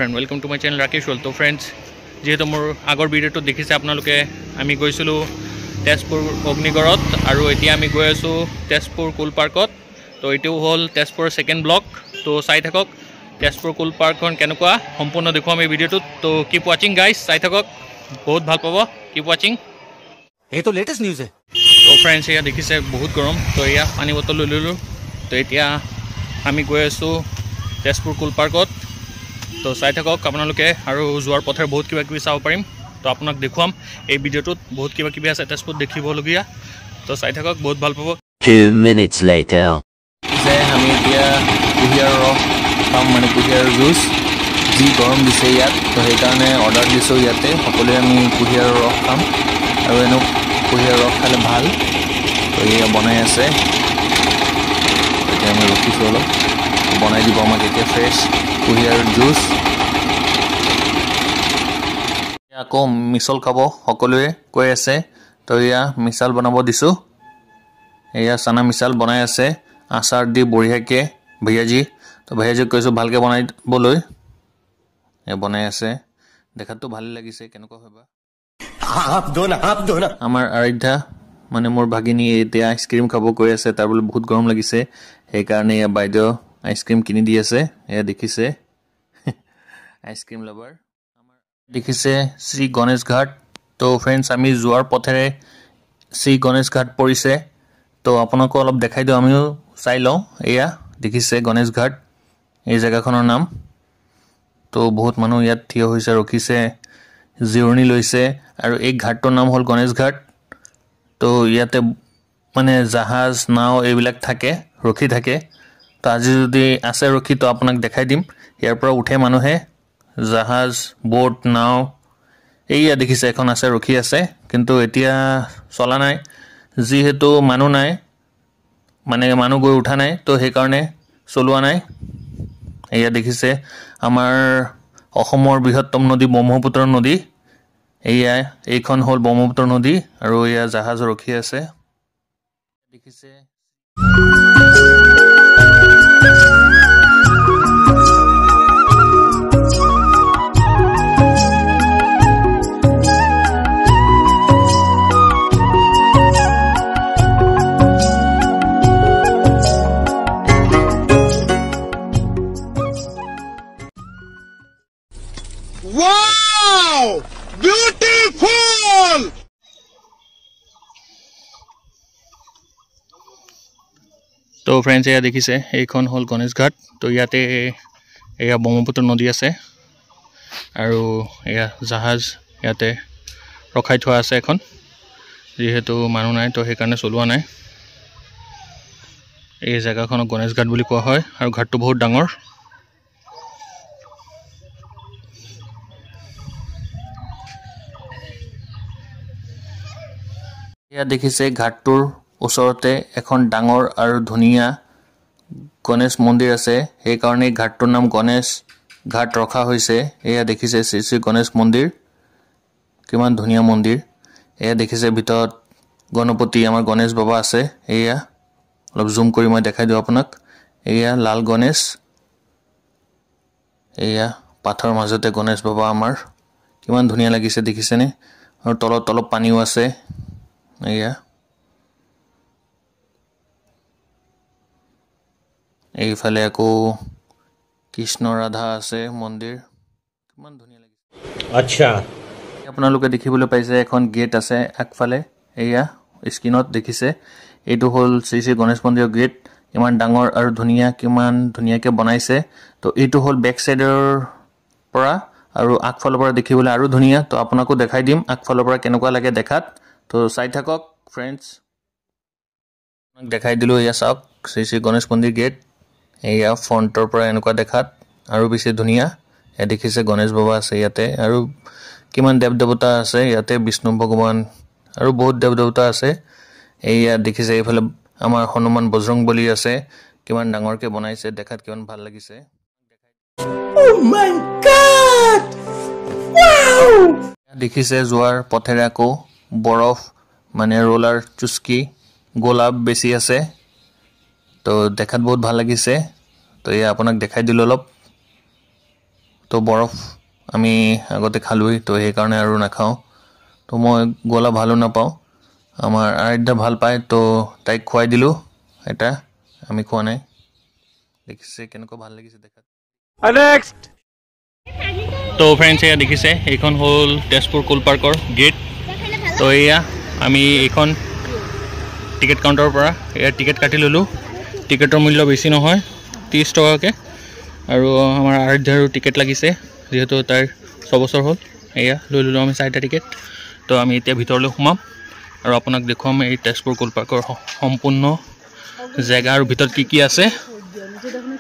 Friend welcome to my channel Rakesh wall. তো friends, যিহেতু মোৰ আগৰ ভিডিঅ'টোত দেখিছে আপোনালোকে, আমি গৈছিলোঁ তেজপুৰ অগ্নিগড়ত আৰু এতিয়া আমি গৈ আছোঁ তেজপুৰ কুল পাৰ্কত। তো এইটো হ'ল তেজপুৰৰ ছেকেণ্ড ব্লক। তো চাই থাকক তেজপুৰ কুল পাৰ্কখন কেনেকুৱা, সম্পূৰ্ণ দেখুৱাম এই ভিডিঅ'টোত। তো কিপ ৱাচিং গাইজ, চাই থাকক, বহুত ভাল পাব, কিপ ৱাচিং। এইটো লেটেষ্ট নিউজ হে। তো ফ্ৰেণ্ডছ, এয়া দেখিছে বহুত গৰম, তো এয়া পানী বটল লৈ ল'লোঁ। তো এতিয়া আমি গৈ আছোঁ তেজপুৰ কুল পাৰ্কত। তো চাই থাকক আপোনালোকে, আৰু যোৱাৰ পথে বহুত কিবা কিবি চাব পাৰিম। তো আপোনাক দেখুৱাম এই ভিডিঅ'টোত, বহুত কিবা কিবি আছে তেজপুৰত দেখিবলগীয়া। তো চাই থাকক, বহুত ভাল পাব। 2 minutes later যে আমি এতিয়া কুঁহিয়াৰ ৰস খাম, মানে কুঁহিয়াৰ জুচ। যি গৰম দিছে ইয়াত, তো সেইকাৰণে অৰ্ডাৰ দিছোঁ ইয়াতে। সকলোৱে আমি কুঁহিয়াৰ ৰস খাম, আৰু এনেও কুঁহিয়াৰ ৰস খালে ভাল। তো এয়া বনাই আছে, এতিয়া আমি ৰখিছোঁ অলপ, বনাই দিব আমাক এতিয়া ফ্ৰেছ কুঁহিয়াৰ জুচ। আকৌ মিছল খাব সকলোৱে কৈ আছে, তো এয়া মিছাল বনাব দিছোঁ। এয়া চানা মিছাল বনাই আছে আচাৰ দি বঢ়িয়াকৈ ভৈয়াজী। তো ভৈয়াজীক কৈছোঁ ভালকৈ বনাই দিবলৈ, এয়া বনাই আছে। দেখাততো ভালেই লাগিছে, কেনেকুৱা হয় বা। আমাৰ আৰাধ্যা মানে মোৰ ভাগিনী এতিয়া আইচক্ৰীম খাব কৈ আছে, তাৰ বোলে বহুত গৰম লাগিছে, সেইকাৰণে এয়া বাইদেউ আইচক্ৰীম কিনি দি আছে। এয়া দেখিছে আইচক্ৰীম লাভাৰ। আমাৰ দেখিছে শ্ৰী গণেশ ঘাট। তো ফ্ৰেণ্ডছ, আমি যোৱাৰ পথেৰে শ্ৰী গণেশ ঘাট পৰিছে। তো আপোনাকো অলপ দেখাই দিওঁ, আমিও চাই লওঁ। এয়া দেখিছে গণেশ ঘাট, এই জেগাখনৰ নাম। তো বহুত মানুহ ইয়াত থিয় হৈছে, ৰখিছে, জিৰণি লৈছে। আৰু এই ঘাটটোৰ নাম হ'ল গণেশ ঘাট। তো ইয়াতে মানে জাহাজ, নাও এইবিলাক থাকে, ৰখি থাকে। তো আজি যদি আছে ৰখি, তো আপোনাক দেখাই দিম। ইয়াৰ পৰা উঠে মানুহে, জাহাজ, বোট, নাও। এইয়া দেখিছে এখন আছে, ৰখি আছে, কিন্তু এতিয়া চলা নাই, যিহেতু মানুহ নাই, মানে মানুহ গৈ উঠা নাই, তো সেইকাৰণে চলোৱা নাই। এয়া দেখিছে আমাৰ অসমৰ বৃহত্তম নদী ব্ৰহ্মপুত্ৰ নদী। এইখন হ'ল ব্ৰহ্মপুত্ৰ নদী, আৰু এয়া জাহাজ ৰখি আছে, দেখিছে। Wow! Beautiful! তো ফ্ৰেণ্ডছ, এয়া দেখিছে এইখন হ'ল গণেশ ঘাট। তো ইয়াতে এয়া ব্ৰহ্মপুত্ৰ নদী আছে, আৰু এয়া জাহাজ ইয়াতে ৰখাই থোৱা আছে এখন, যিহেতু মানুহ নাই, তো সেইকাৰণে চলোৱা নাই। এই জেগাখনক গণেশ ঘাট বুলি কোৱা হয়, আৰু ঘাটটো বহুত ডাঙৰ। এয়া দেখিছে ঘাটটোৰ ওচৰতে এখন ডাঙৰ আৰু ধুনীয়া গণেশ মন্দিৰ আছে, সেইকাৰণে ঘাটটোৰ নাম গণেশ ঘাট ৰখা হৈছে। এয়া দেখিছে শ্ৰী শ্ৰী গণেশ মন্দিৰ, কিমান ধুনীয়া মন্দিৰ। এয়া দেখিছে ভিতৰত গণপতি, আমাৰ গণেশ বাবা আছে। এয়া অলপ জুম কৰি মই দেখাই দিওঁ আপোনাক। এয়া লাল গণেশ, এয়া পাথৰ মাজতে গণেশ বাবা আমাৰ, কিমান ধুনীয়া লাগিছে দেখিছেনে। আৰু তলত অলপ পানীও আছে। এয়া এইফালে আকৌ কৃষ্ণ ৰাধা আছে মন্দিৰ, কিমান ধুনীয়া লাগিছে। আচ্ছা, আপোনালোকে দেখিবলৈ পাইছে এখন গেট আছে আগফালে, এয়া স্ক্ৰীণত দেখিছে। এইটো হ'ল শ্ৰী শ্ৰী গণেশ মন্দিৰৰ গেট, ইমান ডাঙৰ আৰু ধুনীয়া, কিমান ধুনীয়াকৈ বনাইছে। তো এইটো হ'ল বেক চাইডৰ পৰা, আৰু আগফালৰ পৰা দেখিবলৈ আৰু ধুনীয়া। তো আপোনাকো দেখাই দিম আগফালৰ পৰা কেনেকুৱা লাগে দেখাত। তো চাই থাকক ফ্ৰেণ্ডছ, দেখাই দিলোঁ। এয়া চাওক শ্ৰী শ্ৰী গণেশ মন্দিৰ গেট, এয়া ফ্ৰণ্টৰ পৰা এনেকুৱা দেখাত আৰু বেছি ধুনীয়া। এয়া দেখিছে গণেশ বাবা আছে ইয়াতে, আৰু কিমান দেৱ দেৱতা আছে ইয়াতে, বিষ্ণু ভগৱান আৰু বহুত দেৱ দেৱতা আছে। এয়া দেখিছে এইফালে আমাৰ হনুমান বজৰংবলী আছে, কিমান ডাঙৰকৈ বনাইছে, দেখাত কিমান ভাল লাগিছে। দেখিছে যোৱাৰ পথেৰে আকৌ বৰফ, মানে ৰোলাৰ চুস্কি, গোলাপ বেছি আছে। তো দেখাত বহুত ভাল লাগিছে। তো এয়া আপোনাক দেখাই দিলোঁ অলপ। তো বৰফ আমি আগতে খালোই, তো সেইকাৰণে আৰু নাখাওঁ। তো মই গোলা ভালো নাপাওঁ, আমাৰ আৰাধ্যা ভাল পায়, তো তাইক খুৱাই দিলোঁ এটা, আমি খোৱা নাই। দেখিছে কেনেকুৱা ভাল লাগিছে দেখাত। नेक्स्ट। তো ফ্ৰেণ্ডছ এয়া দেখিছে, এইখন হ'ল তেজপুৰ কুল পাৰ্কৰ গেট। তো এয়া আমি এইখন টিকেট কাউণ্টাৰৰ পৰা এয়া টিকেট কাটি ল'লোঁ। টিকেটৰ মূল্য বেছি নহয়, 30 টকাকৈ। আৰু আমাৰ আৰাধ্যাৰো টিকেট লাগিছে, যিহেতু তাইৰ 6 বছৰ হ'ল। এয়া লৈ ল'লোঁ আমি 4টা টিকেট। তো আমি এতিয়া ভিতৰলৈ সোমাম আৰু আপোনাক দেখুৱাম এই তেজপুৰ কুল পাৰ্কৰ সম্পূৰ্ণ জেগা আৰু ভিতৰত কি কি আছে।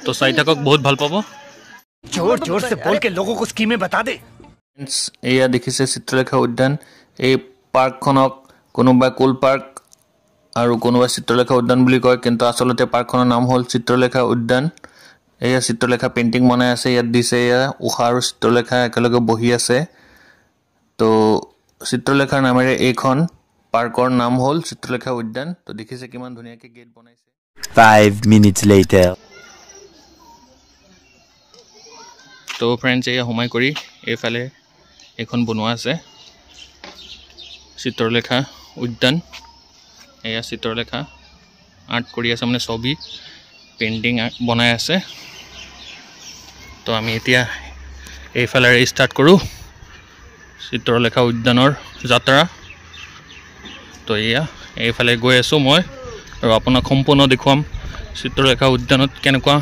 তো চাই থাকক, বহুত ভাল পাব। जोर जोर से बोल के लोगों को स्कीमें बता दे। এয়া দেখিছে চিত্ৰলেখা উদ্যান। এই পাৰ্কখনক কোনোবাই কুল পাৰ্ক আৰু কোনোবাই চিত্ৰলেখা উদ্যান বুলি কয়, কিন্তু আচলতে পাৰ্কখনৰ নাম হ'ল চিত্ৰলেখা উদ্যান। এয়া চিত্ৰলেখা পেইণ্টিং বনাই আছে, ইয়াত দিছে এয়া উষা আৰু চিত্ৰলেখা একেলগে বহি আছে। তো চিত্ৰলেখাৰ নামেৰে এইখন পাৰ্কৰ নাম হ'ল চিত্ৰলেখা উদ্যান। তো দেখিছে কিমান ধুনীয়াকৈ গেট বনাইছে। 5 minutes later. তো ফ্ৰেণ্ডছ এয়া সোমাই কৰি এইফালে এইখন বনোৱা আছে চিত্ৰলেখা উদ্যান। এয়া চিত্ৰলেখা আৰ্ট কৰি আছে, মানে ছবি পেইণ্টিং বনাই আছে। তো আমি এতিয়া এইফালে ষ্টাৰ্ট কৰোঁ চিত্ৰলেখা উদ্যানৰ যাত্ৰা। তো এয়া এইফালে গৈ আছোঁ মই, আৰু আপোনাক সম্পূৰ্ণ দেখুৱাম চিত্ৰলেখা উদ্যানত কেনেকুৱা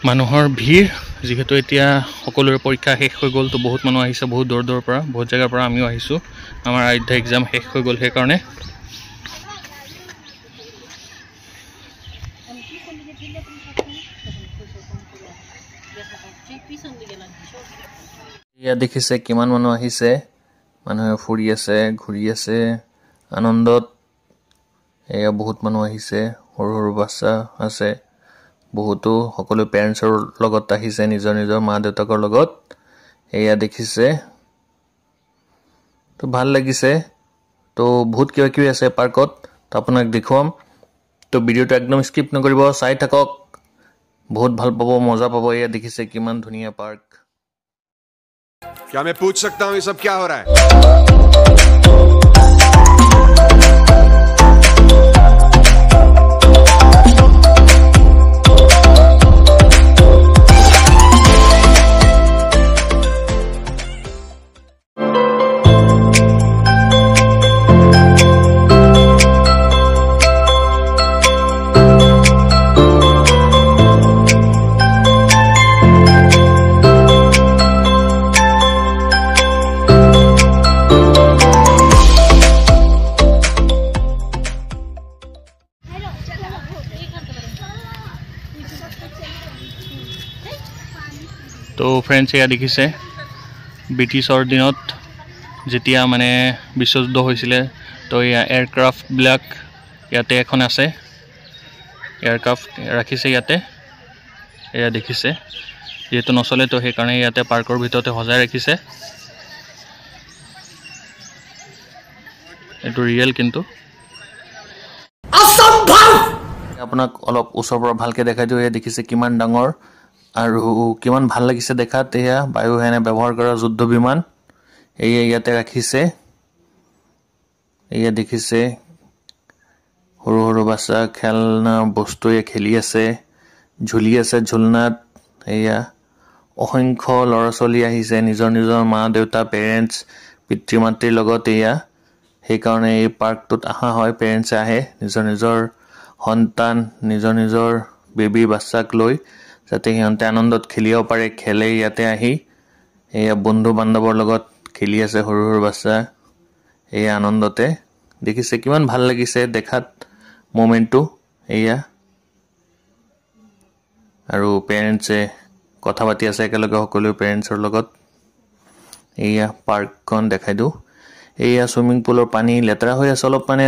মানুহৰ ভিৰ। যিহেতু এতিয়া সকলোৰে পৰীক্ষা শেষ হৈ গ'ল, তো বহুত মানুহ আহিছে, বহুত দূৰৰ দূৰৰ পৰা, বহুত জেগাৰ পৰা আমিও আহিছোঁ। আমাৰ আৰাধ্যা এক্সাম শেষ হৈ গ'ল, সেইকাৰণে। ইয়াত দেখিছে কিমান মানুহ আহিছে, মানুহে ফুৰি আছে, ঘূৰি আছে আনন্দত। এয়া বহুত মানুহ আহিছে, সৰু সৰু বাচ্চা আছে বহুতো, সকলো পেৰেণ্টছৰ লগত আহিছে, নিজৰ নিজৰ মা দেউতাকৰ লগত। এয়া দেখিছে, তো ভাল লাগিছে। তো বহুত কিবা কিবি আছে পাৰ্কত, তো আপোনাক দেখুৱাম। তো ভিডিঅ'টো একদম স্কিপ নকৰিব, চাই থাকক, বহুত ভাল পাব, মজা পাব। এয়া দেখিছে কিমান ধুনীয়া পাৰ্ক। क्या मैं पूछ सकता हूँ ये सब क्या हो रहा है? তো ফ্ৰেণ্ডছ এয়া দেখিছে, ব্ৰিটিছৰ দিনত যেতিয়া মানে বিশ্বযুদ্ধ হৈছিলে, তো এয়া এয়াৰক্ৰাফ্টবিলাক ইয়াতে এখন আছে, এয়াৰক্ৰাফ্ট ৰাখিছে ইয়াতে। এয়া দেখিছে, যিহেতু নচলে, তো সেইকাৰণে ইয়াতে পাৰ্কৰ ভিতৰতে সজাই ৰাখিছে। এইটো ৰিয়েল, কিন্তু আপোনাক অলপ ওচৰৰ পৰা ভালকৈ দেখাই দিওঁ। এয়া দেখিছে কিমান ডাঙৰ আৰু কিমান ভাল লাগিছে দেখাত। এয়া বায়ু সেনাই ব্যৱহাৰ কৰা যুদ্ধ বিমান, এয়া ইয়াতে ৰাখিছে। এয়া দেখিছে সৰু সৰু বাচ্চা খেলনা বস্তু খেলি আছে, ঝুলি আছে ঝুলনাত। এয়া অসংখ্য ল'ৰা ছোৱালী আহিছে, নিজৰ নিজৰ মা দেউতা পেৰেণ্টছ পিতৃ মাতৃৰ লগত। এয়া সেইকাৰণে এই পাৰ্কটোত অহা হয়, পেৰেণ্টছে আহে নিজৰ নিজৰ সন্তান, নিজৰ নিজৰ বেবী বাচ্চাক লৈ, যাতে সিহঁতে আনন্দত খেলিব পাৰে। খেলে ইয়াতে আহি, এয়া বন্ধু বান্ধৱৰ লগত খেলি আছে সৰু সৰু বাচ্চা, এই আনন্দতে। দেখিছে কিমান ভাল লাগিছে দেখাত মোমেণ্টটো। এয়া আৰু পেৰেণ্টছে কথা পাতি আছে একেলগে সকলো পেৰেণ্টছৰ লগত। এয়া পাৰ্কখন দেখাই দিওঁ। এয়া চুইমিং পুলৰ পানী লেতেৰা হৈ আছে অলপ, মানে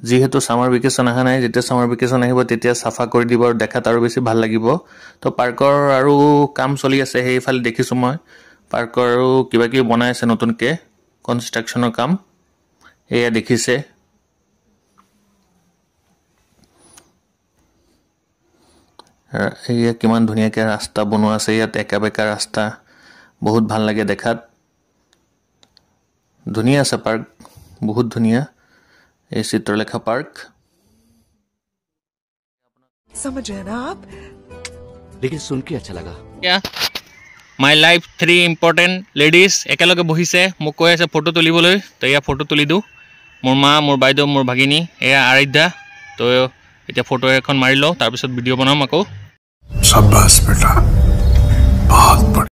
যিহেতু ছামাৰ ভেকেশ্যন অহা নাই, যেতিয়া ছামাৰ ভেকেশ্যন আহিব তেতিয়া চাফা কৰি দিব আৰু দেখাত আৰু বেছি ভাল লাগিব। তো পাৰ্কৰ আৰু কাম চলি আছে, সেইফালে দেখিছোঁ মই পাৰ্কৰ আৰু কিবা কিবি বনাই আছে নতুনকৈ, কনষ্ট্ৰাকশ্যনৰ কাম। এয়া দেখিছে এয়া কিমান ধুনীয়াকৈ ৰাস্তা বনোৱা আছে ইয়াত একা বেকা ৰাস্তা বহুত ভাল লাগে দেখাত ধুনীয়া আছে পাৰ্ক বহুত ধুনীয়া এই চিত্ৰলেখা পাৰ্ক समझ रहे हैं ना आप लेकिन सुन के अच्छा लगा माई लाइफ 3 इम्पोर्टेंट लेडिज एकेलगे बहिसे মোক কৈ আছে ফটো তুলিবলৈ তো ইয়া ফটো তুলি দিওঁ মোৰ মা মোৰ বাইদেউ মোৰ ভাগিনী এয়া আৰাধ্যা তো এতিয়া ফটো এখন মাৰি লওঁ তাৰপিছত ভিডিঅ' বনাম আকৌ शाबाश बेटा बहुत बढ़िया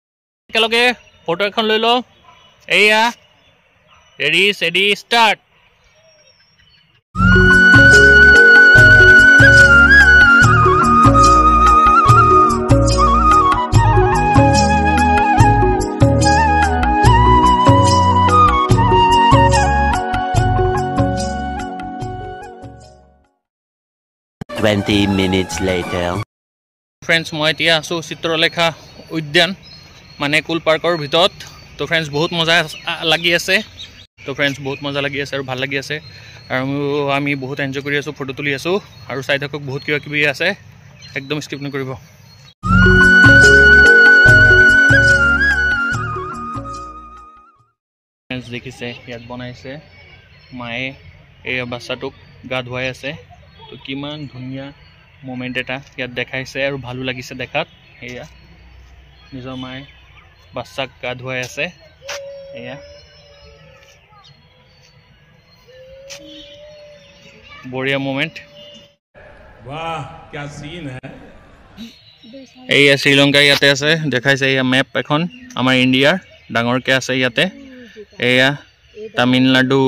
একেলগে ফটো এখন লৈ লওঁ এয়া ready steady start minutes later. Friends मैं इतना आसो चित्रलेखा उद्यान माने कुल पार्कर भितर तो फ्रेंड्स बहुत मजा लगी आसे तो फ्रेंड्स बहुत मजा लगी आसे और ভাল लगी आसे और आमी बहुत एन्जॉय करि आसो फोटो तुली आसो और साइड थक बहुत किबा किबि आसे एकदम स्किप नकरिब फ्रेंड्स देखिसे यात बनाइसे माए ए बाच्चाटुक गা ধুৱাই আছে तो किमान धुनिया मोमेंट एटा यात देखाइसे और भालो लागिसे देखात एया निजर माय बाच्चाक गা ধুৱাই আছে एया बढ़िया मोमेंट वाह क्या सीन है एया श्रीलंका याते আছে দেখাইছে এয়া ম্যাপ এখন আমাৰ ইন্ডিয়াৰ ডাঙৰকে আছে ইয়াতে এয়া তামিলনাডু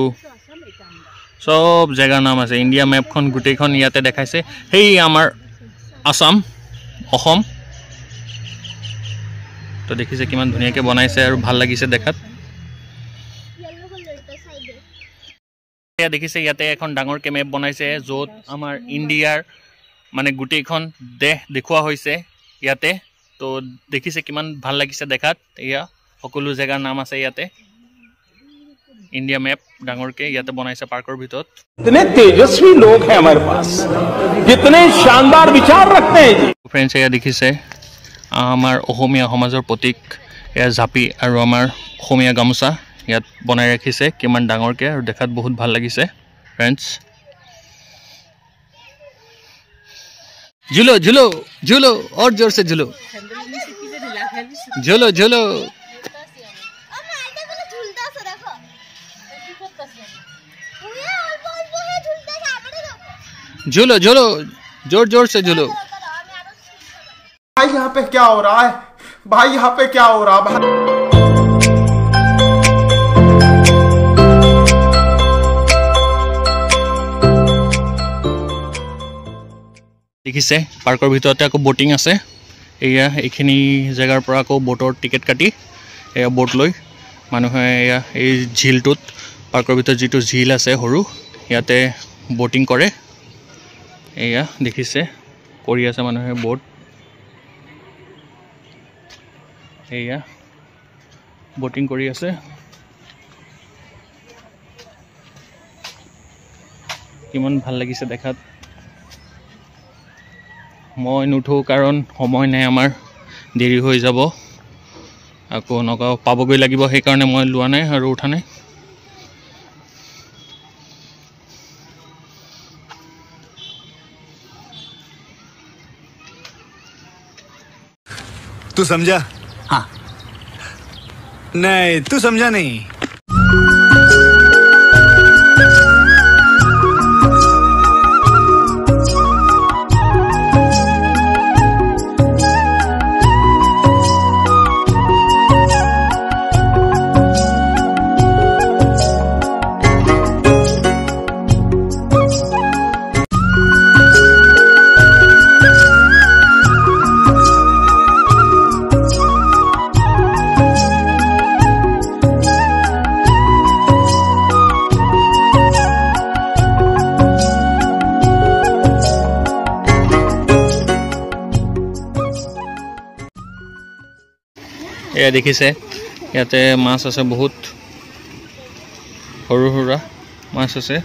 सब जगह नाम আছে इंडिया मैप खन गुटेखन ইয়াতে দেখাইছে হেই আমাৰ আসাম অসম তো দেখিছে কিমান ধুনিয়াকে বনাইছে আৰু ভাল লাগিছে দেখাত এয়া দেখিছে ইয়াতে এখন ডাঙৰকে মেপ বনাইছে যত আমাৰ ইন্ডিয়াৰ মানে গুটেখন দেশ দেখুৱা হৈছে ইয়াতে তো দেখিছে কিমান ভাল লাগিছে দেখাত এয়া সকলো জায়গাৰ নাম আছে ইয়াতে इंडिया मैप डांगर के याते बनाइसे पार्कर भीतर इतने तेजस्वी लोग हैं हमारे पास कितने शानदार विचार रखते हैं जी फ्रेंड्स या देखिसे आमार अहोमिया समाजर प्रतीक या झापी और आमार अहोमिया गामोचा यात बनाई राखिसे किमान डांगर के और देखात बहुत ভাল লাগিছে फ्रेंड्स झूलो झूलो झूलो और जोर से झूलो झूलो झूलो झूलो झूलो जोर जोर से झूलो भाई यहाँ पे क्या हो रहा है भाई यहाँ पे क्या हो रहा है देखिसे पार्कर भितरते आको बोटिंग আছে এয়া এইখিনি জায়গাৰ পৰা আকো बोटर टिकेट काटी এয়া बोट লৈ মানুহে এয়া এই ঝিলটোত পাৰ্কৰ ভিতৰ যিটো ঝিল আছে হৰু ইয়াতে बोटिंग কৰে एया देखिसे करि আছে মানুহে बोट एया बोटिंग करि আছে किमान ভাল লাগিছে দেখাত মই নুঠো কাৰণ সময় নাই আমাৰ দেৰি হৈ যাব আকৌ নগাঁও পাবগৈ লাগিব সেই কাৰণে মই লোৱা নাই আৰু উঠা নাই तू समझा हाँ नहीं तू समझा नहीं এয়া দেখিছে ইয়াতে মাছ আছে বহুত সৰু সৰু মাছ আছে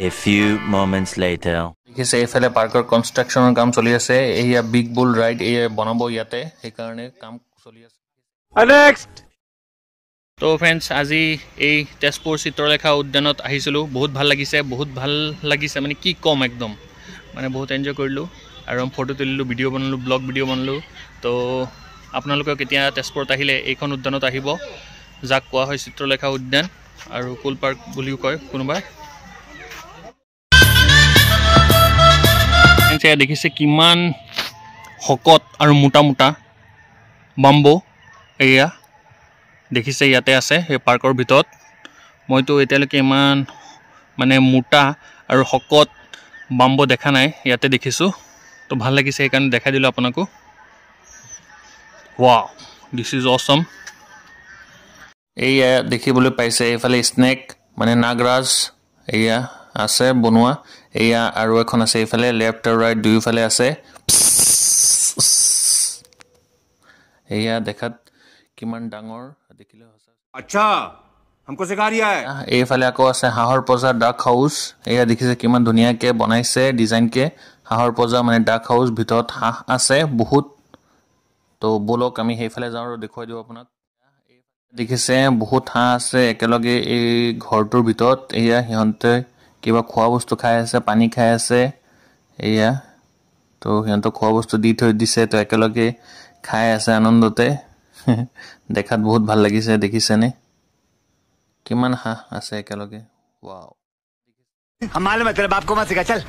A few moments later. দেখিছে এইফালে পাৰ্কৰ কনষ্ট্ৰাকশ্যনৰ কাম চলি আছে এয়া বিগ বুল ৰাইড এয়া বনাব ইয়াতে সেইকাৰণে কাম চলি আছে Next. তো ফ্ৰেণ্ডছ আজি এই তেজপুৰ চিত্ৰলেখা উদ্যানত আহিছিলোঁ বহুত ভাল লাগিছে মানে কি কম একদম মানে বহুত এনজয় কৰিলোঁ আৰু ফটো তুলিলোঁ ভিডিঅ' বনালোঁ ব্লগ ভিডিঅ' বনালোঁ তো আপোনালোকে কেতিয়া তেজপুৰত আহিলে এইখন উদ্যানত আহিব যাক কোৱা হয় চিত্ৰলেখা উদ্যান আৰু কুল পাৰ্ক বুলিও কয় কোনোবাই দেখিছে কিমান শকত আৰু মোটা বাম্বো এয়া দেখিছে ইয়াতে আছে এই পাৰ্কৰ ভিতৰত মইতো এতিয়ালৈকে ইমান মানে মোটা আৰু শকত বাম্বো দেখা নাই ইয়াতে দেখিছোঁ তো ভাল লাগিছে সেইকাৰণে দেখাই দিলোঁ আপোনাকো ৱাও দিছ ইজ অসম এয়া দেখিবলৈ পাইছে এইফালে স্নেক মানে নাগৰাজ এয়া আছে বনোৱা এয়া আৰু এখন আছে এইফালে লেফ্ট আৰু ৰাইট দুয়োফালে আছে এয়া দেখাত কিমান ডাঙৰ দেখিলে अच्छा हमको सिखा रिया है এইফালে আকৌ আছে হাঁহৰ পজা ডাক হাউচ এয়া দেখিছে কিমান ধুনীয়াকৈ বনাইছে ডিজাইনকে হাঁহৰ পজা মানে ডাক হাউচ ভিতৰত হাঁহ আছে বহুত তো বলক আমি সেইফালে যাওঁ আৰু দেখুৱাই দিওঁ আপোনাক দেখিছে বহুত হাঁহ আছে একেলগে এই ঘৰটোৰ ভিতৰত এয়া সিহঁতে কিবা খোৱা বস্তু খাই আছে পানী খাই আছে এয়া তো সিহঁতক খোৱা বস্তু দি থৈ দিছে তো একেলগে খাই আছে আনন্দতে দেখাত বহুত ভাল লাগিছে দেখিছেনে কিমান হাঁহ আছে একেলগে ৱাও हम मालूम है तेरे बाप को मत सिखा चल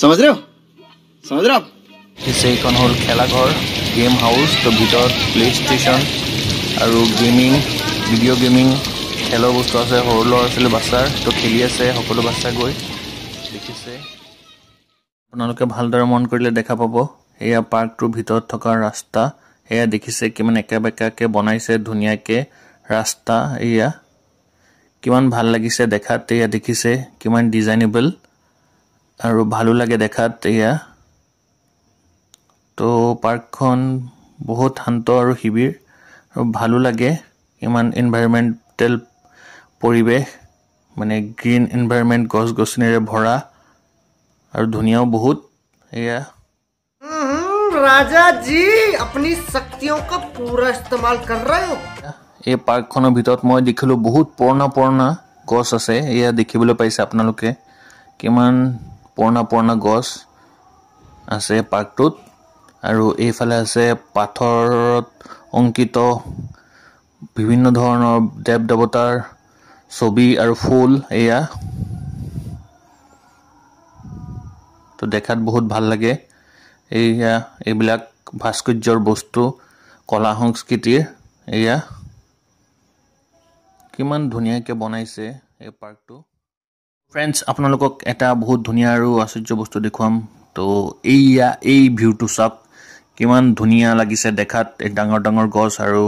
समझ रहे हो आप এইখন হ'ল খেলাঘৰ গেম হাউচ তো ভিতৰত প্লে ষ্টেচন আৰু গেমিং ভিডিঅ' গেমিং খেলৰ বস্তু আছে সৰু ল'ৰা ছোৱালী বাচ্চাৰ তো খেলি আছে সকলো বাচ্চা গৈ দেখিছে আপোনালোকে ভালদৰে মন কৰিলে দেখা পাব এয়া পাৰ্কটোৰ ভিতৰত থকা ৰাস্তা এয়া দেখিছে কিমান একাবেকাকৈ বনাইছে ধুনীয়াকৈ ৰাস্তা এয়া কিমান ভাল লাগিছে দেখাত এয়া দেখিছে কিমান ডিজাইনেবল আৰু ভালো লাগে দেখাত এয়া তো পাৰ্কখন বহুত শান্ত আৰু শিবিৰ আৰু ভালো লাগে ইমান এনভাইৰনমেণ্টেল পৰিৱেশ মানে গ্ৰীণ এনভাইৰনমেণ্ট গছ গছনিৰে ভৰা আৰু ধুনীয়াও বহুত এয়া राजा जी अपनी शक्तियों का पूरा इस्तेमाल कर रहे हो এই পাৰ্কখনৰ ভিতৰত মই দেখিলোঁ বহুত পুৰণা গছ আছে এয়া দেখিবলৈ পাইছে আপোনালোকে কিমান পুৰণা গছ আছে পাৰ্কটোত আৰু এইফালে আছে পাথৰত অংকিত বিভিন্ন ধৰণৰ দেৱ দেৱতাৰ ছবি আৰু ফুল এয়া তো দেখাত বহুত ভাল লাগে এয়া এইবিলাক ভাস্কৰ্যৰ বস্তু কলা সংস্কৃতিৰ এয়া কিমান ধুনীয়াকৈ বনাইছে এই পাৰ্কটো ফ্ৰেণ্ডছ আপোনালোকক এটা বহুত ধুনীয়া আৰু আশ্চৰ্য বস্তু দেখুৱাম তো এইয়া এই ভিউটো চাওক কিমান ধুনীয়া লাগিছে দেখাত এই ডাঙৰ গছ আৰু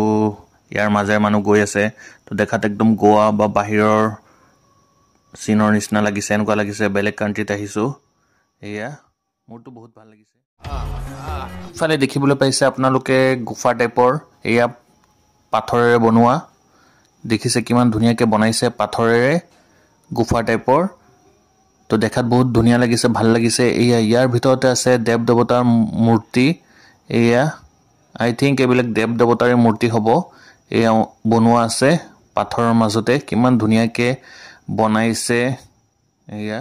ইয়াৰ মাজেৰে মানুহ গৈ আছে তো দেখাত একদম গোৱা বা বাহিৰৰ চিনৰ নিচিনা লাগিছে এনেকুৱা লাগিছে বেলেগ কাণ্ট্ৰিত আহিছোঁ এয়া মোৰতো বহুত ভাল লাগিছে ইফালে দেখিবলৈ পাইছে আপোনালোকে গুফা টাইপৰ এয়া পাথৰেৰে বনোৱা দেখিছে কিমান ধুনীয়াকৈ বনাইছে পাথৰেৰে গুফা টাইপৰ তো দেখাত বহুত ধুনীয়া লাগিছে ভাল লাগিছে এয়া ইয়াৰ ভিতৰতে আছে দেৱ দেৱতাৰ মূৰ্তি এয়া আই থিংক এইবিলাক দেৱ দেৱতাৰে মূৰ্তি হ'ব এয়া বনোৱা আছে পাথৰৰ মাজতে কিমান ধুনীয়াকৈ বনাইছে এয়া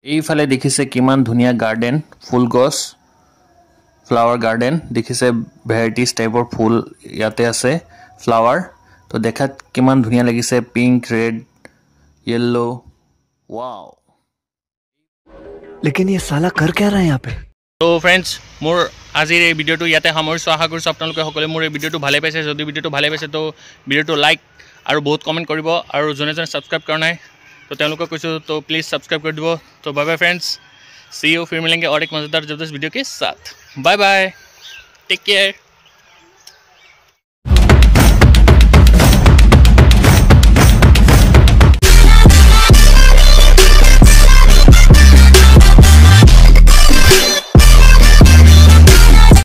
এইফালে দেখিছে কিমান ধুনীয়া গাৰ্ডেন ফুল গছ ফ্লাৱাৰ গাৰ্ডেন দেখিছে ভেৰাইটিজ টাইপৰ ফুল ইয়াতে আছে ফ্লাৱাৰ তো দেখাত কিমান ধুনীয়া লাগিছে পিংক ৰেড येलो वाओ लेकिन ये साला कर क्या रहा है यहाँ पे? তো ফ্ৰেণ্ডছ মোৰ আজিৰ এই ভিডিঅ'টো ইয়াতে সামৰিছোঁ আশা কৰিছোঁ আপোনালোকে সকলোৱে মোৰ এই ভিডিঅ'টো ভালে পাইছে যদি ভিডিঅ'টো ভালে পাইছে তো ভিডিঅ'টো লাইক আৰু বহুত কমেণ্ট কৰিব আৰু যোনে যোনে ছাবস্ক্ৰাইব কৰা নাই তো তেওঁলোকক কৈছোঁ তো প্লিজ ছাবস্ক্ৰাইব কৰি দিব তো bye bye friends C you फिर मिलेंगे और एक मज़ेदार ज़बरदस्त वीडियो के साथ बाय बाय टेक केयर